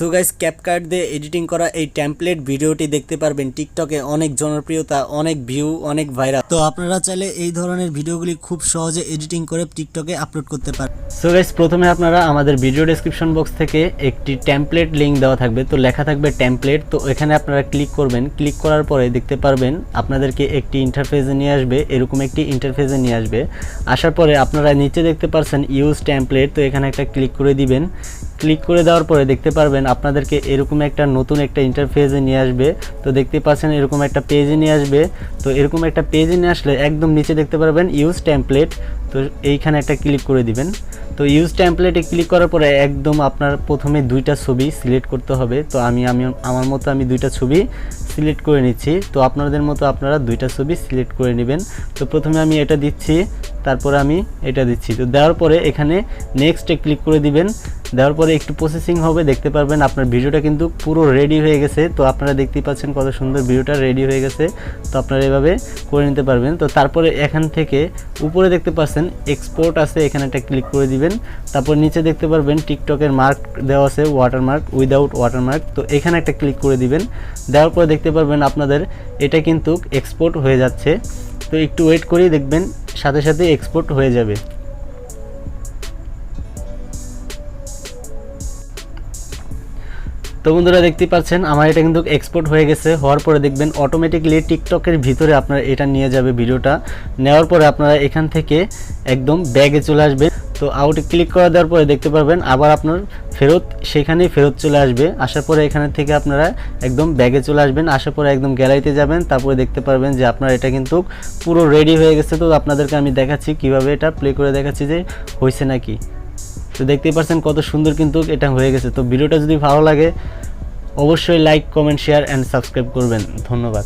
So guys CapCut দিয়ে editing করা এই টেমপ্লেট ভিডিওটি দেখতে পারবেন টিকটকে অনেক জনপ্রিয়তা, অনেক ভিউ, অনেক ভাইরাল। তো আপনারা চাইলে এই ধরনের ভিডিওগুলি খুব সহজে এডিটিং করে টিকটকে আপলোড করতে পারেন। সো গাইস প্রথমে আপনারা আমাদের ভিডিও ডেসক্রিপশন বক্স থেকে একটি টেমপ্লেট লিংক দেওয়া থাকবে, তো লেখা থাকবে টেমপ্লেট। তো এখানে আপনারা ক্লিক করবেন, ক্লিক করার পরে দেখতে পারবেন আপনাদেরকে একটি ইন্টারফেসে নিয়ে আসবে, এরকম একটি ইন্টারফেসে নিয়ে আসবে। আসার পরে আপনারা নিচে দেখতে পাচ্ছেন ইউজ টেমপ্লেট, তো এখানে একটা ক্লিক করে দিবেন। ক্লিক করে দেওয়ার পরে দেখতে পারবেন আপনাদেরকে এরকম একটা নতুন একটা ইন্টারফেসে নিয়ে আসবে। তো দেখতে পাচ্ছেন এরকম একটা পেজে নিয়ে আসবে। তো এরকম একটা পেজে নিয়ে আসলে একদম নিচে দেখতে পারবেন ইউজ টেমপ্লেট, তো এইখানে একটা ক্লিক করে দিবেন। তো ইউজ টেমপ্লেটে ক্লিক করার পরে একদম আপনার প্রথমে দুইটা ছবি সিলেক্ট করতে হবে। তো আমি আমার মতো আমি দুইটা ছবি সিলেক্ট করে নিচ্ছি। তো আপনাদের মতো আপনারা দুইটা ছবি সিলেক্ট করে নেবেন। তো প্রথমে আমি এটা দিচ্ছি, তারপরে আমি এটা দিচ্ছি। তো দেওয়ার পরে এখানে নেক্সটে ক্লিক করে দিবেন। দেওয়ার পরে একটু প্রসেসিং হবে, দেখতে পারবেন আপনার ভিডিওটা কিন্তু পুরো রেডি হয়ে গেছে। তো আপনারা দেখতেই পাচ্ছেন কত সুন্দর ভিডিওটা রেডি হয়ে গেছে। তো আপনারা এভাবে করে নিতে পারবেন। তো তারপরে এখান থেকে উপরে দেখতে পাচ্ছেন এক্সপোর্ট আছে, এখানে একটা ক্লিক করে দিবেন। তারপর নিচে দেখতে পারবেন টিকটকের মার্ক দেওয়া আছে, ওয়াটারমার্ক, উইদাউট ওয়াটারমার্ক। তো এখানে একটা ক্লিক করে দিবেন। দেওয়ার পরে দেখতে পারবেন আপনাদের এটা কিন্তু এক্সপোর্ট হয়ে যাচ্ছে। তো একটু ওয়েট করেই দেখবেন সাথে সাথে এক্সপোর্ট হয়ে যাবে। তো বন্ধুরা দেখতে পাচ্ছেন আমার এটা কিন্তু এক্সপোর্ট হয়ে গেছে। হওয়ার পরে দেখবেন অটোমেটিকলি টিকটকের ভিতরে আপনারা এটা নিয়ে যাবে ভিডিওটা। নেওয়ার পরে আপনারা এখান থেকে একদম ব্যাগে চলে আসবে। তো আউটে ক্লিক করে দেওয়ার পরে দেখতে পারবেন আবার আপনার সেখানেই ফেরত চলে আসবে। আসার পরে এখানে থেকে আপনারা একদম ব্যাগে চলে আসবেন। আসার পরে একদম গ্যালারিতে যাবেন, তারপরে দেখতে পারবেন যে আপনার এটা কিন্তু পুরো রেডি হয়ে গেছে। তো আপনাদেরকে আমি দেখাচ্ছি কিভাবে এটা প্লে করে দেখাচ্ছি যে হয়েছে নাকি। তো দেখতেই পাচ্ছেন কত সুন্দর কিন্তু এটা হয়ে গেছে। তো ভিডিওটা যদি ভালো লাগে অবশ্যই like, comment, share and subscribe করবেন। ধন্যবাদ।